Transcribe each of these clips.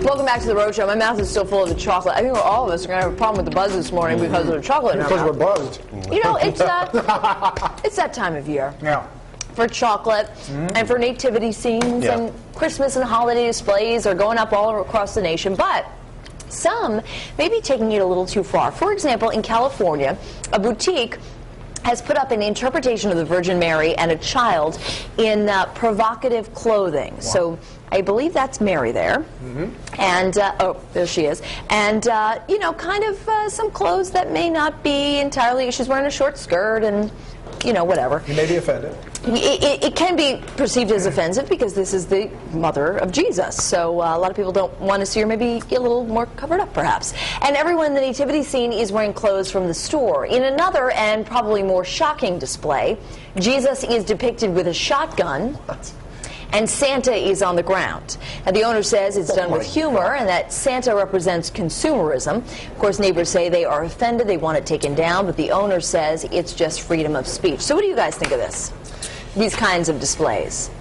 Welcome back to the Rhode Show. My mouth is still full of the chocolate. I think all of us are going to have a problem with the buzz this morning because of the chocolate in our Because mouth. we're buzzed. You know, it's that time of year. Yeah. For chocolate and for nativity scenes and Christmas and holiday displays are going up all across the nation, but some may be taking it a little too far. For example, in California, a boutique has put up an interpretation of the Virgin Mary and a child in provocative clothing. Wow. So I believe that's Mary there. And, oh, there she is. And, you know, kind of some clothes that may not be entirely, she's wearing a short skirt and, you know, whatever. You may be offended. It can be perceived as offensive because this is the mother of Jesus. So a lot of people don't want to see her maybe get a little more covered up, perhaps. And everyone in the nativity scene is wearing clothes from the store. In another and probably more shocking display, Jesus is depicted with a shotgun. And Santa is on the ground. Now, the owner says it's done with humor and that Santa represents consumerism. Of course, neighbors say they are offended, they want it taken down, but the owner says it's just freedom of speech. So what do you guys think of this? These kinds of displays?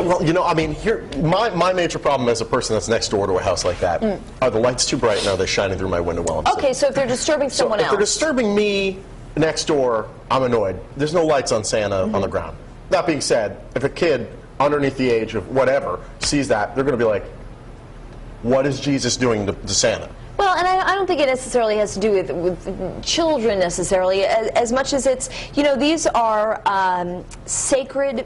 Well, you know, I mean, here, my major problem as a person that's next door to a house like that, are the lights too bright and are they shining through my window while I'm sitting? Okay, so if they're disturbing someone else. If they're disturbing me next door, I'm annoyed. There's no lights on Santa on the ground. That being said, if a kid underneath the age of whatever sees that, they're going to be like, what is Jesus doing to Santa? Well, and I don't think it necessarily has to do with children necessarily, as much as it's, you know, these are sacred,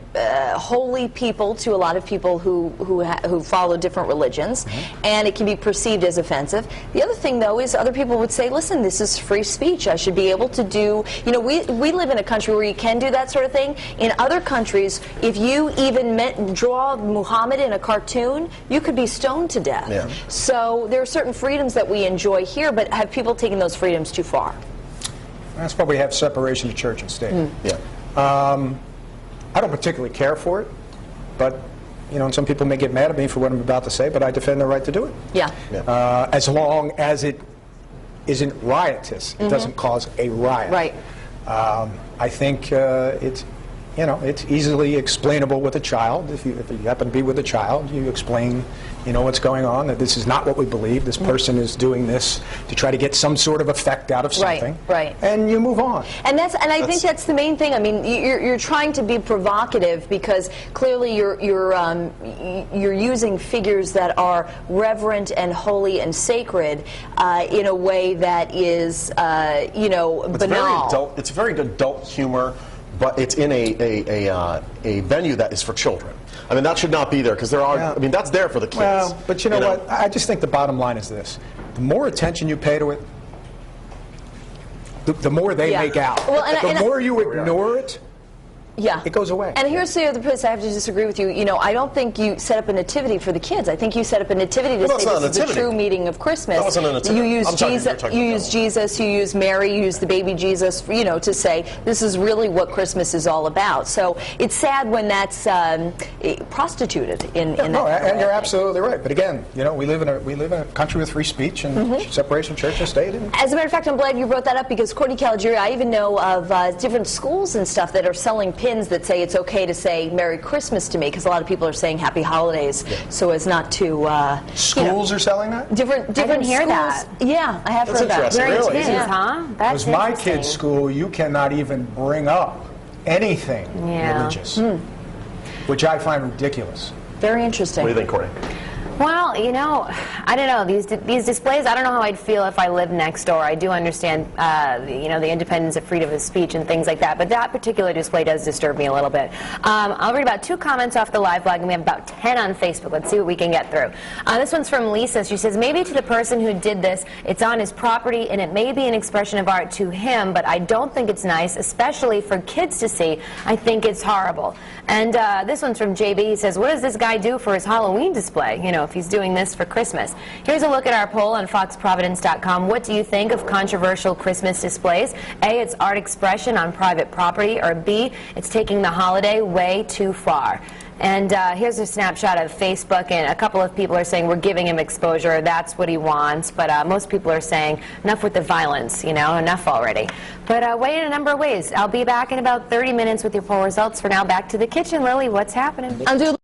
holy people to a lot of people who follow different religions, and it can be perceived as offensive. The other thing, though, is other people would say, listen, this is free speech. I should be able to do, you know, we live in a country where you can do that sort of thing. In other countries, if you even draw Muhammad in a cartoon, you could be stoned to death. Yeah. So there are certain freedoms that we enjoy here, but have people taken those freedoms too far? That's why we have separation of church and state. Yeah. I don't particularly care for it, but, you know, and some people may get mad at me for what I'm about to say, but I defend the right to do it. Yeah. As long as it isn't riotous, it doesn't cause a riot. Right. I think it's, you know, it's easily explainable with a child. If you happen to be with a child, you explain, you know, what's going on, that this is not what we believe. This person is doing this to try to get some sort of effect out of something. Right. And you move on. And I think that's the main thing. I mean, you're trying to be provocative because clearly you're using figures that are reverent and holy and sacred in a way that is, you know, banal. It's very adult humor, but it's in a venue that is for children. I mean, that should not be there because there are. I mean, that's there for the kids. Well, but you know what? I just think the bottom line is this: the more attention you pay to it, the more they make out. Well, the more you ignore it, it goes away. And here's the other place I have to disagree with you. You know, I don't think you set up a nativity for the kids. I think you set up a nativity to say this is the true meaning of Christmas. That wasn't a nativity. You use Jesus, you use Mary, you use the baby Jesus, you know, to say this is really what Christmas is all about. So it's sad when that's prostituted in that. No, and you're absolutely right. But again, you know, we live in a country with free speech and separation of church and state. As a matter of fact, I'm glad you brought that up because Courtney Caligiuri, I even know of different schools and stuff that are selling pins that say it's okay to say Merry Christmas to me because a lot of people are saying Happy Holidays so as not to schools are selling that? Different I didn't hear schools. that. Yeah, I have heard that. Very Really? intense, huh? That's Because my kids' school, you cannot even bring up anything religious, which I find ridiculous. Very interesting. What do you think, Courtney? Well, you know, I don't know. These displays, I don't know how I'd feel if I lived next door. I do understand, you know, the independence of freedom of speech and things like that, but that particular display does disturb me a little bit. I'll read about 2 comments off the live blog, and we have about 10 on Facebook. Let's see what we can get through. This one's from Lisa. She says, maybe to the person who did this, it's on his property, and it may be an expression of art to him, but I don't think it's nice, especially for kids to see. I think it's horrible. And this one's from JB. He says, what does this guy do for his Halloween display? You know, if he's doing this for Christmas. Here's a look at our poll on foxprovidence.com. What do you think of controversial Christmas displays? A, it's art expression on private property, or B, it's taking the holiday way too far. And here's a snapshot of Facebook, and a couple of people are saying we're giving him exposure, that's what he wants, but most people are saying enough with the violence, you know, enough already. But weigh in a number of ways. I'll be back in about 30 minutes with your poll results. For now, back to the kitchen. Lily, what's happening? I'm doing